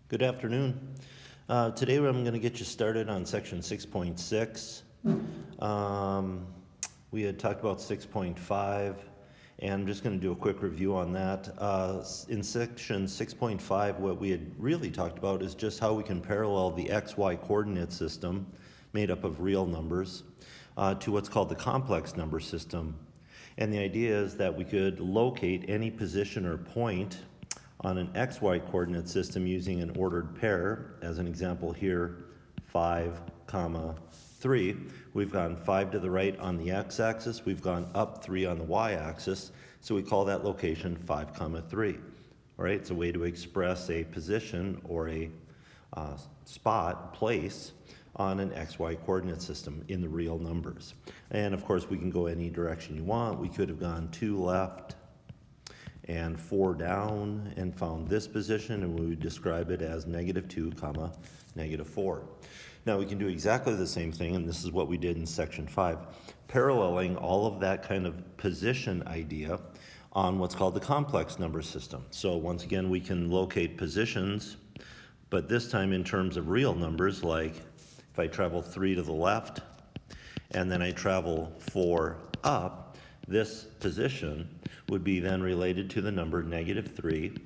Good afternoon. Today I'm going to get you started on section 6.6. We had talked about 6.5, and I'm just going to do a quick review on that. In section 6.5, what we had really talked about is just how we can parallel the XY coordinate system made up of real numbers to what's called the complex number system. And the idea is that we could locate any position or point on an XY coordinate system using an ordered pair. As an example here, 5, 3. We've gone 5 to the right on the x-axis. We've gone up 3 on the y-axis. So we call that location 5, 3. All right, it's a way to express a position or a place on an XY coordinate system in the real numbers. And of course, we can go any direction you want. We could have gone 2 left and 4 down and found this position, and we would describe it as -2, -4. Now we can do exactly the same thing, and this is what we did in section 5, paralleling all of that kind of position idea on what's called the complex number system. So once again, we can locate positions, but this time in terms of real numbers, like if I travel 3 to the left and then I travel 4 up, this position would be then related to the number -3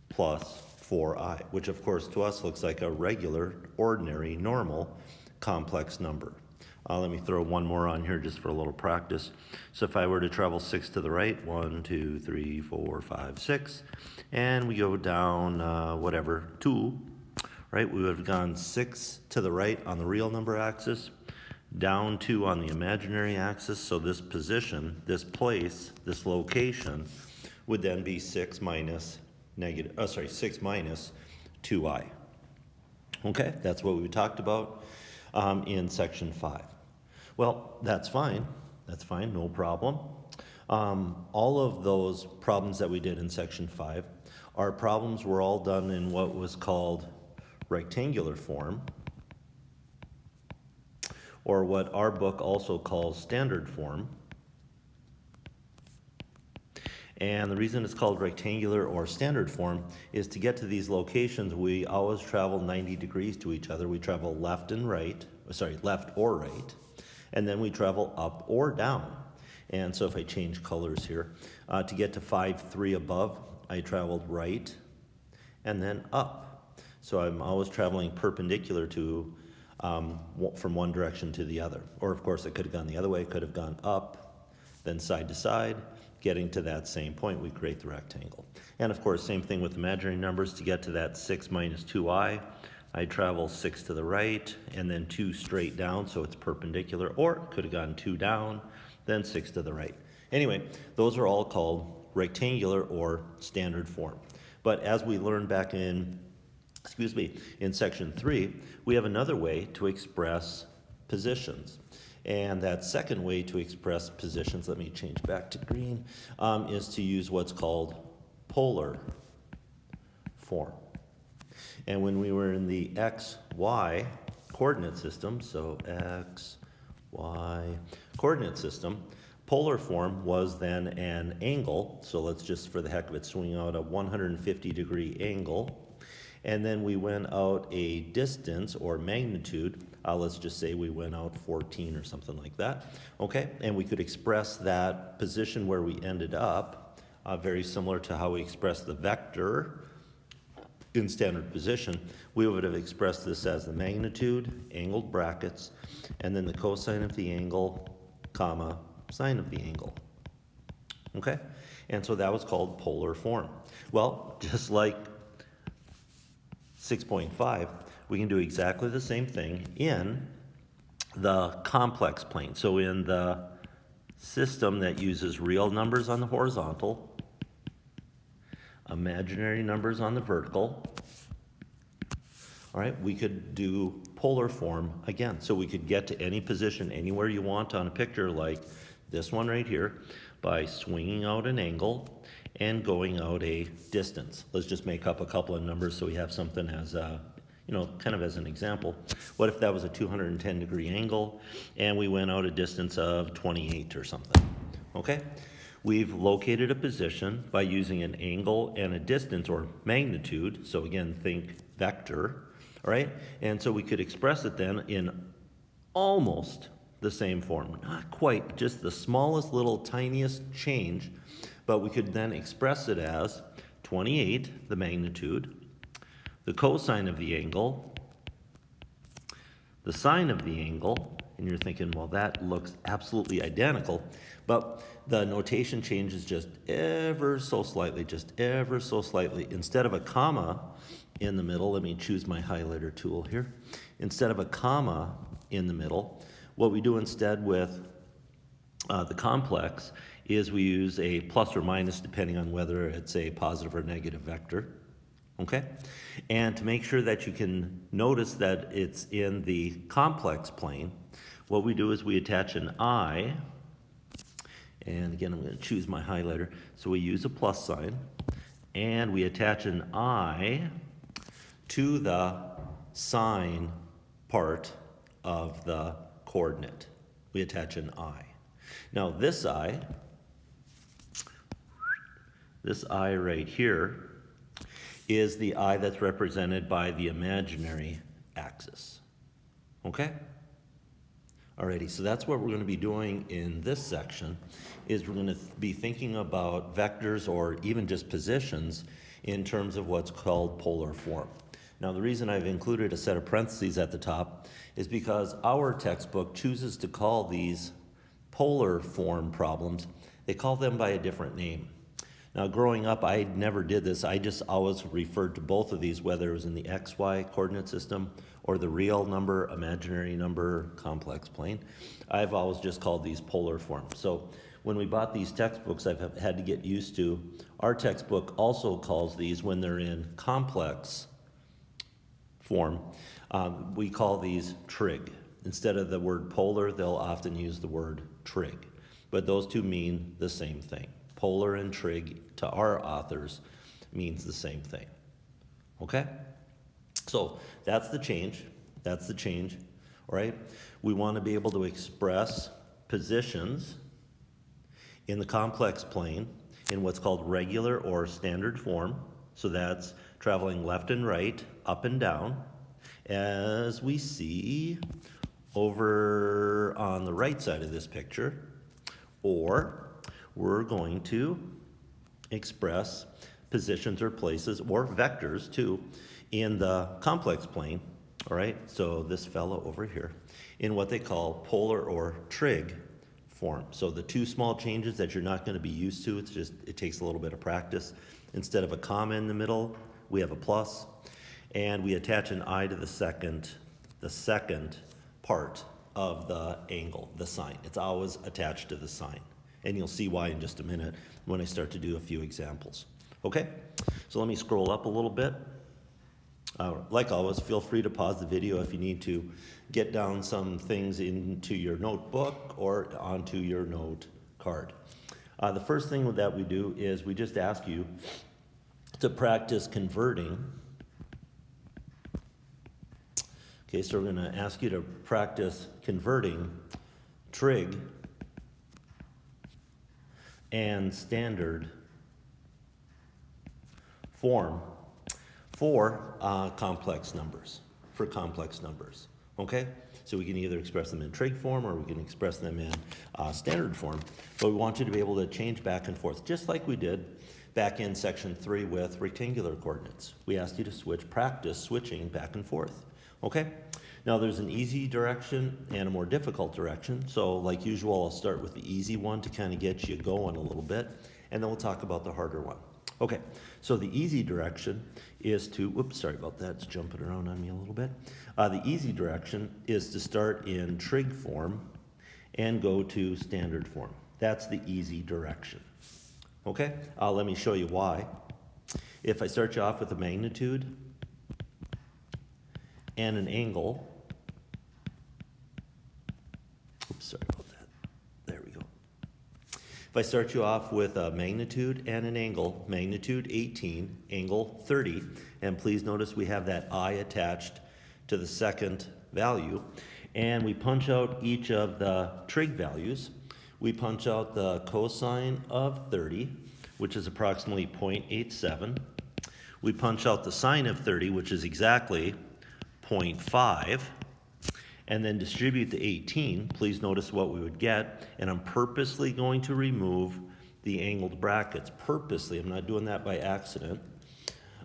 plus 4i, which of course to us looks like a regular, ordinary, normal complex number. Let me throw one more on here just for a little practice. So if I were to travel 6 to the right, 1, 2, 3, 4, 5, 6, and we go down, 2, right? We would have gone 6 to the right on the real number axis, down 2 on the imaginary axis. So this position, this place, this location would then be 6 minus 2i. Okay, that's what we talked about in section 5. Well, that's fine, no problem. All of those problems that we did in section 5, our problems were all done in what was called rectangular form, or what our book also calls standard form. And the reason it's called rectangular or standard form is to get to these locations, we always travel 90 degrees to each other. We travel left or right, and then we travel up or down. And so if I change colors here, to get to 5, 3 above, I traveled right and then up. So I'm always traveling perpendicular to from one direction to the other. Or of course it could have gone the other way, it could have gone up, then side to side, getting to that same point, we create the rectangle. And of course, same thing with imaginary numbers. To get to that 6 minus 2i, I travel 6 to the right and then 2 straight down, so it's perpendicular, or it could have gone 2 down, then 6 to the right. Anyway, those are all called rectangular or standard form. But as we learned back in section 3, we have another way to express positions. And that second way to express positions, let me change back to green, is to use what's called polar form. And when we were in the XY coordinate system, so XY coordinate system, polar form was then an angle. So let's just, for the heck of it, swing out a 150-degree angle. And then we went out a distance or magnitude. Let's just say we went out 14 or something like that. Okay, and we could express that position where we ended up, very similar to how we express the vector in standard position. We would have expressed this as the magnitude, angled brackets, and then the cosine of the angle, comma, sine of the angle. Okay, and so that was called polar form. Well, just like 6.5, we can do exactly the same thing in the complex plane. So in the system that uses real numbers on the horizontal, imaginary numbers on the vertical, all right, we could do polar form again. So we could get to any position anywhere you want on a picture, like this one right here, by swinging out an angle and going out a distance. Let's just make up a couple of numbers so we have something as kind of as an example. What if that was a 210-degree angle and we went out a distance of 28 or something? Okay? We've located a position by using an angle and a distance or magnitude. So again, think vector, all right? And so we could express it then in almost the same form. Not quite, just the smallest little tiniest change, but we could then express it as 28, the magnitude, the cosine of the angle, the sine of the angle, and you're thinking, well, that looks absolutely identical, but the notation changes just ever so slightly, just ever so slightly. Instead of a comma in the middle, let me choose my highlighter tool here. Instead of a comma in the middle, what we do instead with the complex is we use a plus or minus depending on whether it's a positive or negative vector. Okay? And to make sure that you can notice that it's in the complex plane, what we do is we attach an I, and again, I'm going to choose my highlighter. So we use a plus sign, and we attach an I to the sine part of the coordinate. We attach an I. Now this I right here, is the I that's represented by the imaginary axis. Okay? Alrighty, so that's what we're going to be doing in this section, is we're going to be thinking about vectors or even just positions in terms of what's called polar form. Now the reason I've included a set of parentheses at the top is because our textbook chooses to call these polar form problems, they call them by a different name. Now, growing up, I never did this. I just always referred to both of these, whether it was in the XY coordinate system or the real number, imaginary number, complex plane. I've always just called these polar forms. So when we bought these textbooks, I've had to get used to, our textbook also calls these, when they're in complex form, we call these trig. Instead of the word polar, they'll often use the word trig. But those two mean the same thing. Polar and trig, to our authors, means the same thing. Okay? So that's the change. That's the change. All right? We want to be able to express positions in the complex plane in what's called regular or standard form. So that's traveling left and right, up and down, as we see over on the right side of this picture. Or we're going to express positions or places or vectors too in the complex plane, all right? So this fellow over here in what they call polar or trig form. So the two small changes that you're not going to be used to, it takes a little bit of practice. Instead of a comma in the middle, we have a plus, and we attach an I to the second part of the angle, the sine. It's always attached to the sine. And you'll see why in just a minute when I start to do a few examples. Okay? So let me scroll up a little bit. Like always, feel free to pause the video if you need to get down some things into your notebook or onto your note card. The first thing that we do is we just ask you to practice converting. Okay, so we're going to ask you to practice converting trig and standard form for complex numbers, okay? So we can either express them in trig form or we can express them in standard form, but we want you to be able to change back and forth, just like we did back in section 3 with rectangular coordinates. We asked you to practice switching back and forth, okay? Now there's an easy direction and a more difficult direction. So like usual, I'll start with the easy one to kind of get you going a little bit, and then we'll talk about the harder one. Okay, so the easy direction is to, whoops, sorry about that, it's jumping around on me a little bit. The easy direction is to start in trig form and go to standard form. That's the easy direction. Okay, let me show you why. If I start you off with a magnitude and an angle, oops, sorry about that. There we go. If I start you off with a magnitude and an angle, magnitude 18, angle 30, and please notice we have that I attached to the second value, and we punch out each of the trig values, We punch out the cosine of 30, which is approximately 0.87. We punch out the sine of 30, which is exactly 0.5, and then distribute the 18. Please notice what we would get, and I'm purposely going to remove the angled brackets. Purposely, I'm not doing that by accident.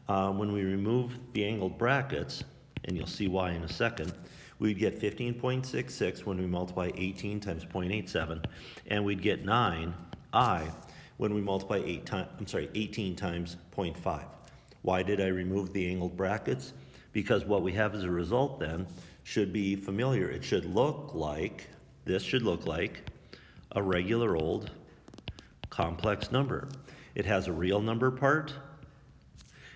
When we remove the angled brackets, and you'll see why in a second, we'd get 15.66 when we multiply 18 times 0.87, and we'd get 9i when we multiply 18 times 0.5. Why did I remove the angled brackets? Because what we have as a result then should be familiar. It should look like, this should look like a regular old complex number. It has a real number part,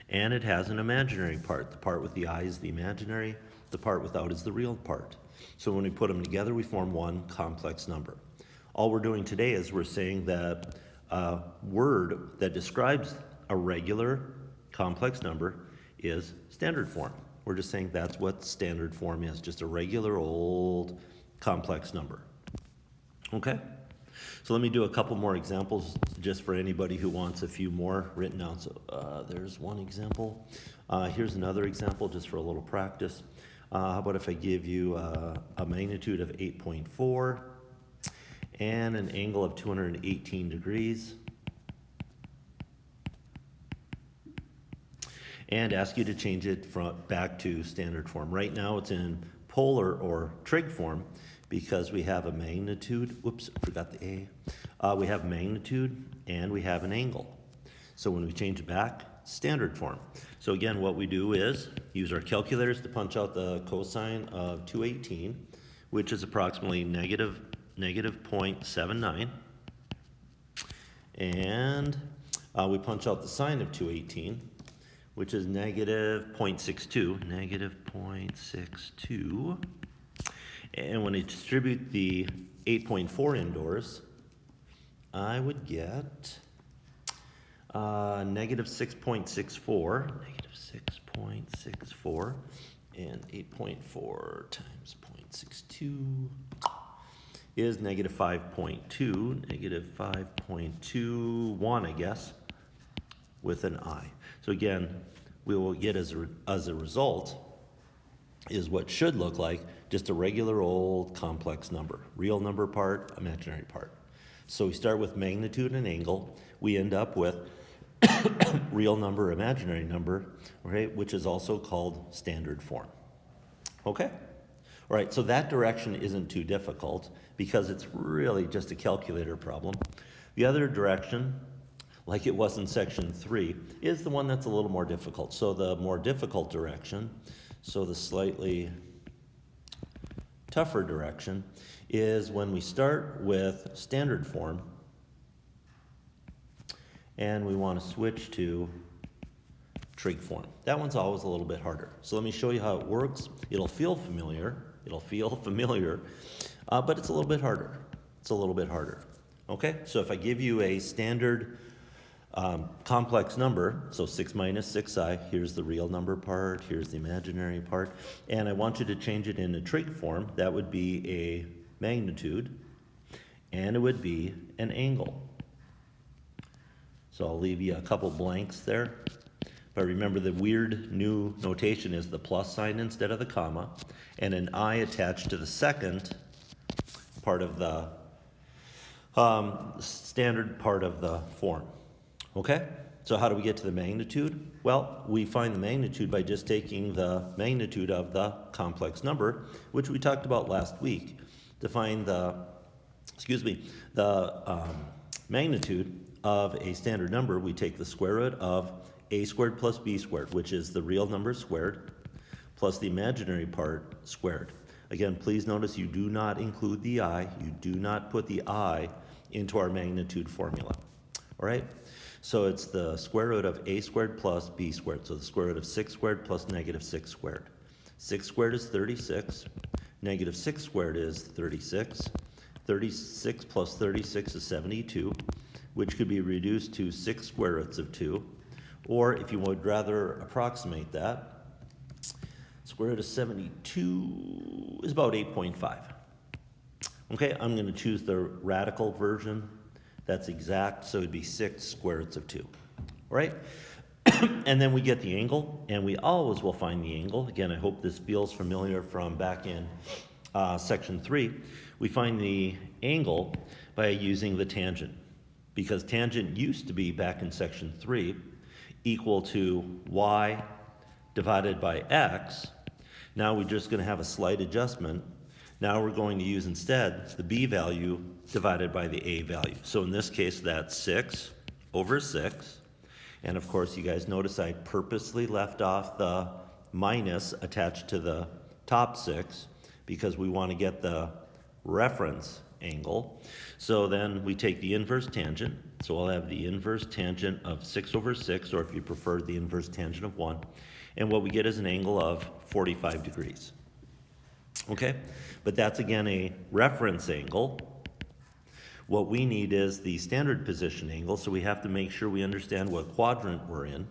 and it has an imaginary part. The part with the I is the imaginary, the part without is the real part. So when we put them together, we form one complex number. All we're doing today is we're saying that a word that describes a regular complex number is standard form. We're just saying that's what standard form is, just a regular old complex number. Okay? So let me do a couple more examples just for anybody who wants a few more written down. So there's one example. Here's another example just for a little practice. How about if I give you a magnitude of 8.4 and an angle of 218 degrees, and ask you to change it back to standard form. Right now it's in polar or trig form because we have a magnitude, whoops, forgot the A. We have magnitude and we have an angle. So when we change it back, standard form. So again, what we do is use our calculators to punch out the cosine of 218, which is approximately negative 0.79. And we punch out the sine of 218, which is negative 0.62, negative 0.62. And when I distribute the 8.4 indoors, I would get negative 6.64, negative 6.64, and 8.4 times 0.62 is negative 5.2, negative 5.21, I guess, with an I. So again, we will get as a result is what should look like just a regular old complex number. Real number part, imaginary part. So we start with magnitude and angle. We end up with real number, imaginary number, right, which is also called standard form. Okay? All right, so that direction isn't too difficult because it's really just a calculator problem. The other direction, like it was in section 3, is the one that's a little more difficult. So the more difficult direction, so the slightly tougher direction, is when we start with standard form and we want to switch to trig form. That one's always a little bit harder. So let me show you how it works. It'll feel familiar, but it's a little bit harder. It's a little bit harder. Okay, so if I give you a standard complex number, so 6 minus 6i, here's the real number part, here's the imaginary part, and I want you to change it into trig form, that would be a magnitude, and it would be an angle. So I'll leave you a couple blanks there, but remember the weird new notation is the plus sign instead of the comma, and an I attached to the second part of the standard part of the form. Okay, so how do we get to the magnitude? Well, we find the magnitude by just taking the magnitude of the complex number, which we talked about last week. To find the magnitude of a standard number, we take the square root of a squared plus b squared, which is the real number squared, plus the imaginary part squared. Again, please notice you do not include the I, you do not put the I into our magnitude formula. All right? So it's the square root of a squared plus b squared. So the square root of 6 squared plus negative 6 squared. 6 squared is 36. Negative 6 squared is 36. 36 plus 36 is 72, which could be reduced to 6 square roots of 2. Or if you would rather approximate that, square root of 72 is about 8.5. Okay, I'm going to choose the radical version. That's exact, so it'd be 6 square roots of 2. All right? And then we get the angle, and we always will find the angle. Again, I hope this feels familiar from back in section 3. We find the angle by using the tangent, because tangent used to be, back in section 3, equal to y divided by x. Now we're just going to have a slight adjustment. Now we're going to use instead the b value divided by the a value. So in this case, that's 6 over 6. And of course, you guys notice I purposely left off the minus attached to the top 6 because we want to get the reference angle. So then we take the inverse tangent. So I'll have the inverse tangent of 6 over 6, or if you prefer, the inverse tangent of 1. And what we get is an angle of 45 degrees. Okay? But that's, again, a reference angle. What we need is the standard position angle, so we have to make sure we understand what quadrant we're in.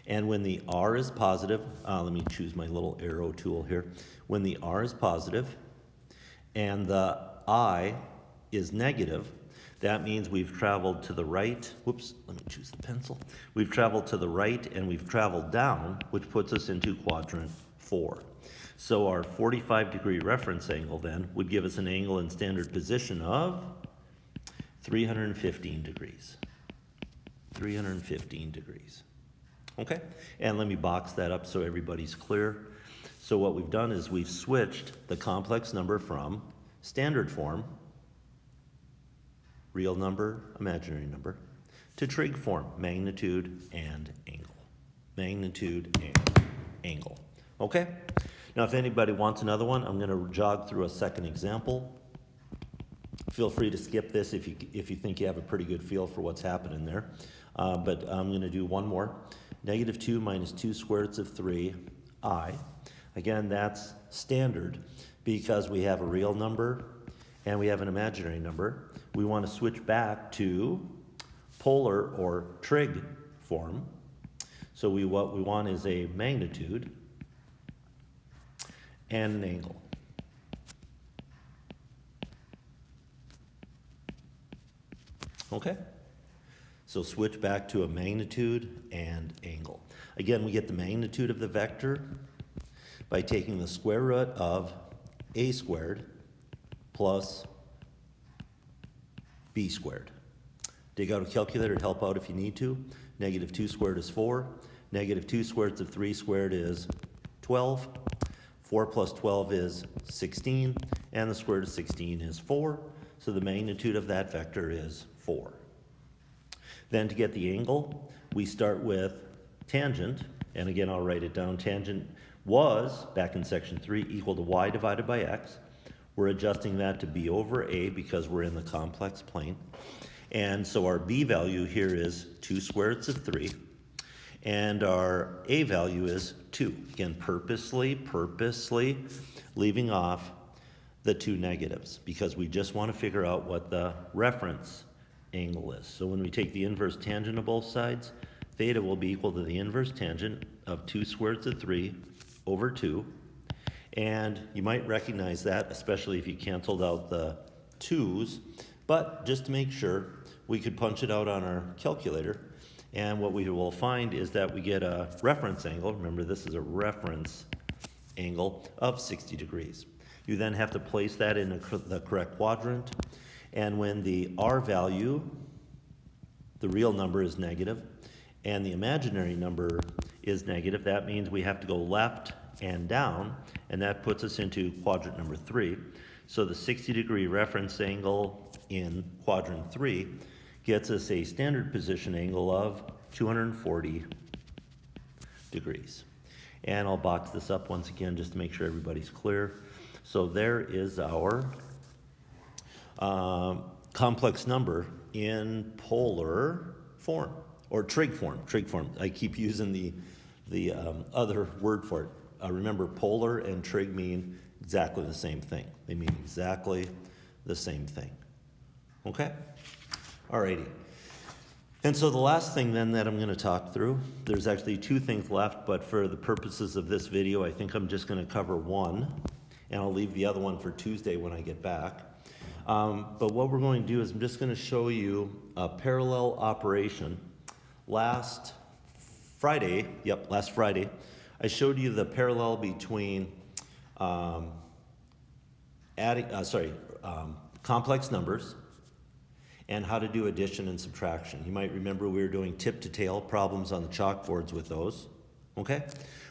And when the r is positive, let me choose my little arrow tool here. When the r is positive and the I is negative, that means we've traveled to the right. Whoops, let me choose the pencil. We've traveled to the right and we've traveled down, which puts us into quadrant 4. So our 45-degree reference angle then would give us an angle in standard position of 315 degrees. 315 degrees. Okay? And let me box that up so everybody's clear. So what we've done is we've switched the complex number from standard form, real number, imaginary number, to trig form, magnitude and angle. Magnitude and angle. Okay? Now if anybody wants another one, I'm going to jog through a second example. Feel free to skip this if you think you have a pretty good feel for what's happening there. But I'm going to do one more. -2 minus 2 square roots of 3i. Again, that's standard because we have a real number and we have an imaginary number. We want to switch back to polar or trig form. So what we want is a magnitude and an angle. Okay? So switch back to a magnitude and angle. Again, we get the magnitude of the vector by taking the square root of a squared plus b squared. Dig out a calculator to help out if you need to. -2 squared is 4. -2 squared roots of 3 squared is 12. 4 plus 12 is 16. And the square root of 16 is 4. So the magnitude of that vector is 4. Then to get the angle, we start with tangent. And again, I'll write it down. Tangent was, back in section 3, equal to y divided by x. We're adjusting that to b over a because we're in the complex plane. And so our b value here is 2 square roots of 3. And our a value is 2. Again, purposely leaving off the 2 negatives because we just want to figure out what the reference angle is. So when we take the inverse tangent of both sides, theta will be equal to the inverse tangent of 2 square roots of 3 over 2. And you might recognize that, especially if you canceled out the 2's. But just to make sure, we could punch it out on our calculator. And what we will find is that we get a reference angle. Remember, this is a reference angle of 60 degrees. You then have to place that in the correct quadrant. And when the r value, the real number, is negative, and the imaginary number is negative, that means we have to go left and down, and that puts us into quadrant number 3. So the 60-degree reference angle in quadrant 3 gets us a standard position angle of 240 degrees. And I'll box this up once again just to make sure everybody's clear. So there is our complex number in polar form, or trig form. I keep using the other word for it. Remember, polar and trig mean exactly the same thing. They mean exactly the same thing. Okay? Alrighty. And so the last thing then that I'm going to talk through, there's actually 2 things left, but for the purposes of this video, I think I'm just going to cover one, and I'll leave the other one for Tuesday when I get back. But what we're going to do is I'm just going to show you a parallel operation. Last Friday, I showed you the parallel between complex numbers and how to do addition and subtraction. You might remember we were doing tip to tail problems on the chalkboards with those. Okay?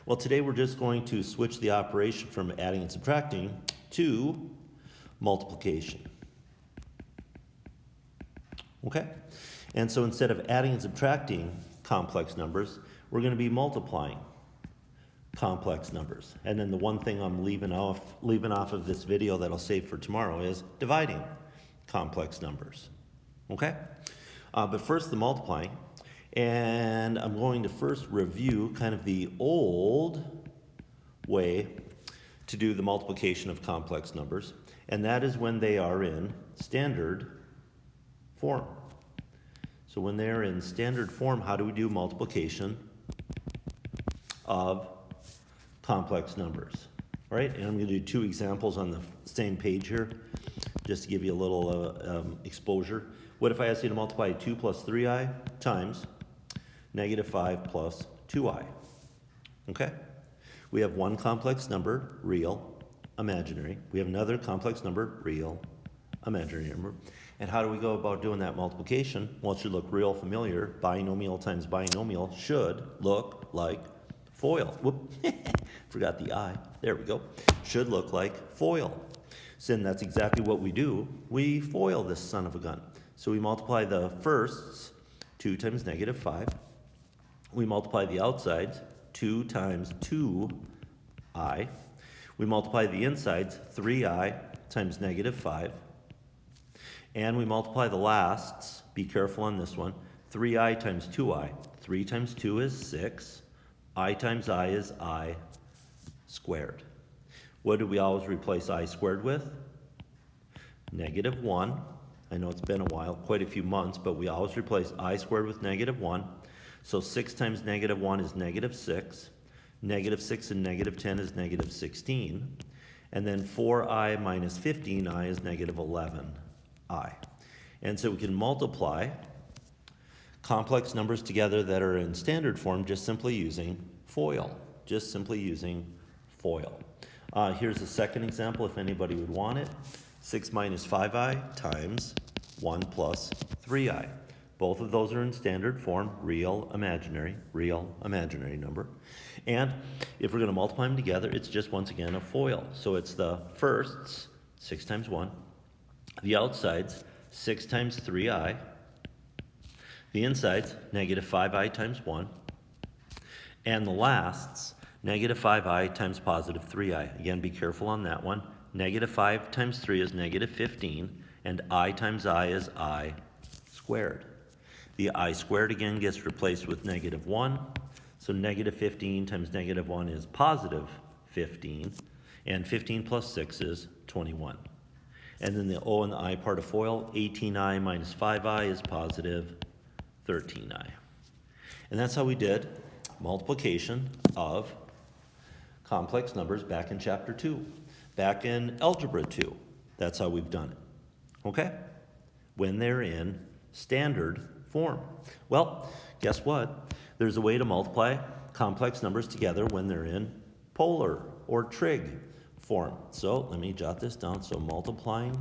Well, today we're just going to switch the operation from adding and subtracting to multiplication. Okay? And so instead of adding and subtracting complex numbers, we're going to be multiplying complex numbers. And then the one thing I'm leaving off of this video that I'll save for tomorrow is dividing complex numbers. Okay? But first the multiplying. And I'm going to first review kind of the old way to do the multiplication of complex numbers. And that is when they are in standard form. So when they're in standard form, how do we do multiplication of complex numbers? All right, and I'm going to do two examples on the same page here, just to give you a little exposure. What if I asked you to multiply 2 plus 3i times negative 5 plus 2i? Okay? We have one complex number, real, imaginary. We have another complex number, real, imaginary number. And how do we go about doing that multiplication? Well, it should look real familiar. Binomial times binomial should look like FOIL. Whoop, forgot the I. There we go. Should look like FOIL. So then that's exactly what we do. We FOIL this son of a gun. So we multiply the firsts, 2 times negative 5. We multiply the outsides, 2 times 2i. We multiply the insides, 3i times negative 5. And we multiply the lasts, be careful on this one, 3i times 2i. 3 times 2 is 6. I times I is I squared. What do we always replace I squared with? Negative 1. I know it's been a while, quite a few months, but we always replace I squared with negative 1. So 6 times negative 1 is negative 6. Negative 6 and negative 10 is negative 16. And then 4i minus 15i is negative 11i. And so we can multiply complex numbers together that are in standard form just simply using FOIL. Just simply using FOIL. Here's a second example if anybody would want it. 6 minus 5i times 1 plus 3i. Both of those are in standard form, real, imaginary number. And if we're going to multiply them together, it's just once again a FOIL. So it's the firsts, 6 times 1. The outsides, 6 times 3i. The insides, negative 5i times 1. And the lasts, negative 5i times positive 3i. Again, be careful on that one. Negative 5 times 3 is negative 15, and I times I is I squared. The I squared again gets replaced with negative 1, so negative 15 times negative 1 is positive 15, and 15 plus 6 is 21. And then the O and the I part of FOIL, 18i minus 5i is positive 13i. And that's how we did multiplication of complex numbers back in chapter 2. Back in algebra 2, that's how we've done it. Okay? When they're in standard form. Well, guess what? There's a way to multiply complex numbers together when they're in polar or trig form. So let me jot this down. So multiplying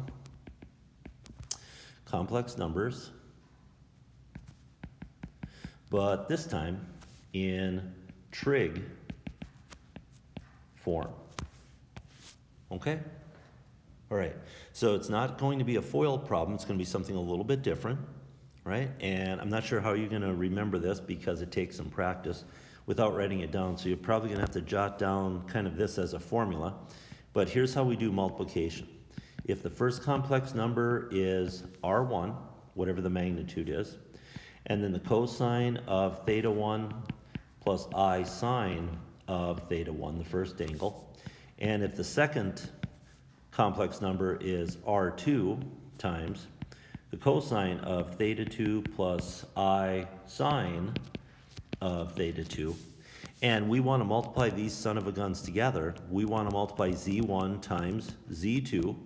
complex numbers, but this time in trig form. Okay? All right. So it's not going to be a FOIL problem. It's going to be something a little bit different, right? And I'm not sure how you're going to remember this because it takes some practice without writing it down. So you're probably going to have to jot down kind of this as a formula. But here's how we do multiplication. If the first complex number is R1, whatever the magnitude is, and then the cosine of theta 1 plus I sine of theta 1, the first angle. And if the second complex number is R2 times the cosine of theta 2 plus I sine of theta 2, and we want to multiply these son of a guns together, we want to multiply Z1 times Z2,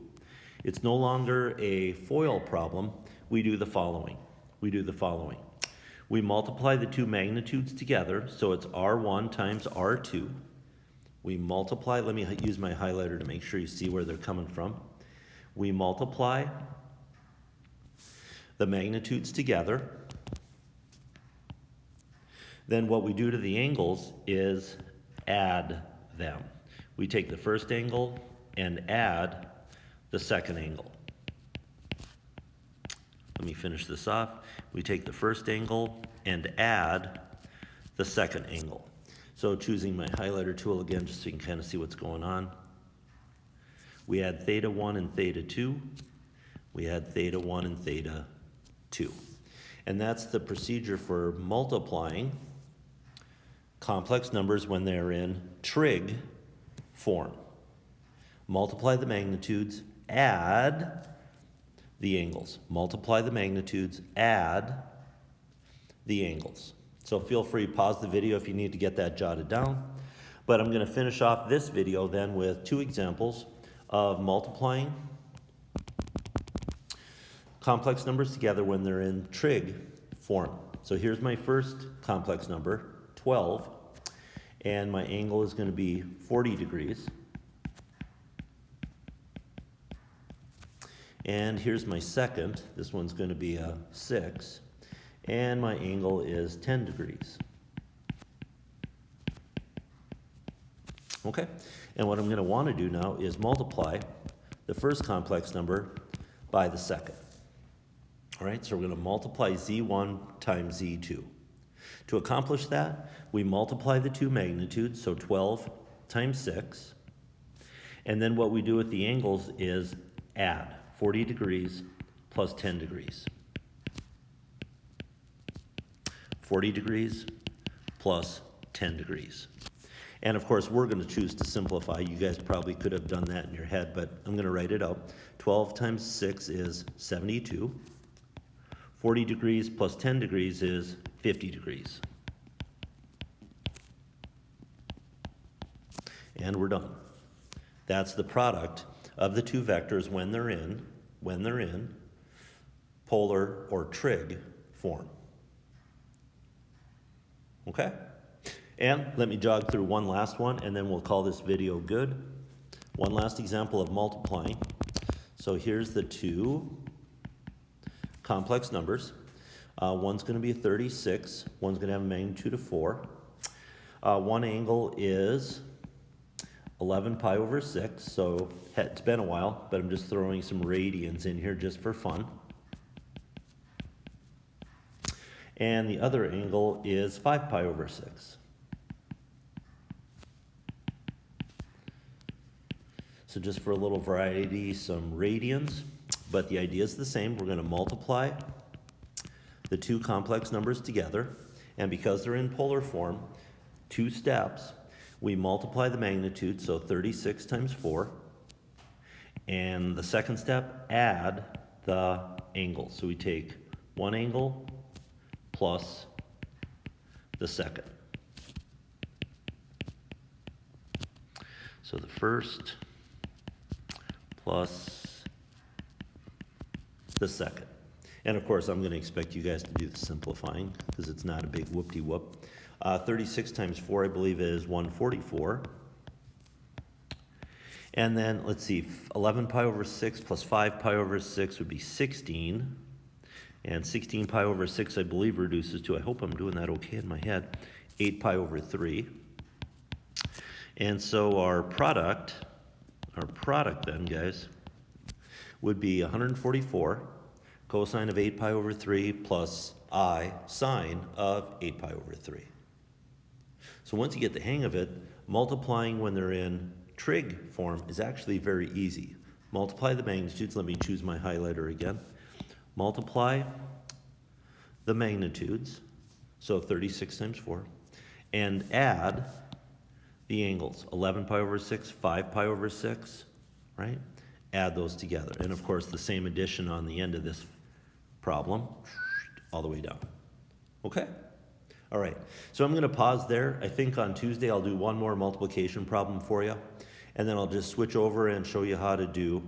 It's no longer a FOIL problem. We do the following. We multiply the two magnitudes together, so it's R1 times R2. We multiply, let me use my highlighter to make sure you see where they're coming from. We multiply the magnitudes together. Then what we do to the angles is add them. We take the first angle and add the second angle. Let me finish this off. We take the first angle and add the second angle. So choosing my highlighter tool again, just so you can kind of see what's going on. We add theta 1 and theta 2. We add theta 1 and theta 2. And that's the procedure for multiplying complex numbers when they're in trig form. Multiply the magnitudes, add the angles. Multiply the magnitudes, add the angles. So feel free to pause the video if you need to get that jotted down. But I'm going to finish off this video then with two examples of multiplying complex numbers together when they're in trig form. So here's my first complex number, 12, and my angle is going to be 40 degrees. And here's my second. This one's going to be a 6. And my angle is 10 degrees. Okay? And what I'm going to want to do now is multiply the first complex number by the second. All right? So we're going to multiply z1 times z2. To accomplish that, we multiply the two magnitudes, so 12 times 6. And then what we do with the angles is add 40 degrees plus 10 degrees. 40 degrees plus 10 degrees. And of course, we're going to choose to simplify. You guys probably could have done that in your head, but I'm going to write it out. 12 times 6 is 72. 40 degrees plus 10 degrees is 50 degrees. And we're done. That's the product of the two vectors when they're in polar or trig form. Okay? And let me jog through one last one, and then we'll call this video good. One last example of multiplying. So here's the two complex numbers. One's going to be 36. One's going to have a magnitude of 4. One angle is 11 pi over 6. So it's been a while, but I'm just throwing some radians in here just for fun. And the other angle is 5 pi over 6. So just for a little variety, some radians, but the idea is the same. We're going to multiply the two complex numbers together, and because they're in polar form, 2 steps, we multiply the magnitude, so 36 times 4, and the second step, add the angles. So we take one angle plus the second. So the first plus the second. And of course, I'm going to expect you guys to do the simplifying because it's not a big whoop-de-whoop. 36 times 4, I believe, is 144. And then, let's see, 11 pi over 6 plus 5 pi over 6 would be 16. And 16 pi over 6, I believe, reduces to, I hope I'm doing that okay in my head, 8 pi over 3. And so our product then, guys, would be 144 cosine of 8 pi over 3 plus I sine of 8 pi over 3. So once you get the hang of it, multiplying when they're in trig form is actually very easy. Multiply the magnitudes. Let me choose my highlighter again. Multiply the magnitudes, so 36 times 4, and add the angles, 11 pi over 6, 5 pi over 6, right? Add those together. And of course, the same addition on the end of this problem, all the way down. Okay? All right, so I'm going to pause there. I think on Tuesday I'll do one more multiplication problem for you, and then I'll just switch over and show you how to do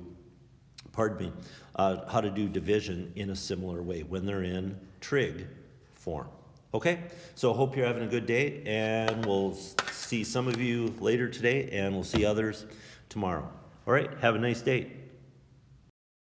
pardon me, how to do division in a similar way when they're in trig form. Okay, so hope you're having a good day, and we'll see some of you later today, and we'll see others tomorrow. All right, have a nice day.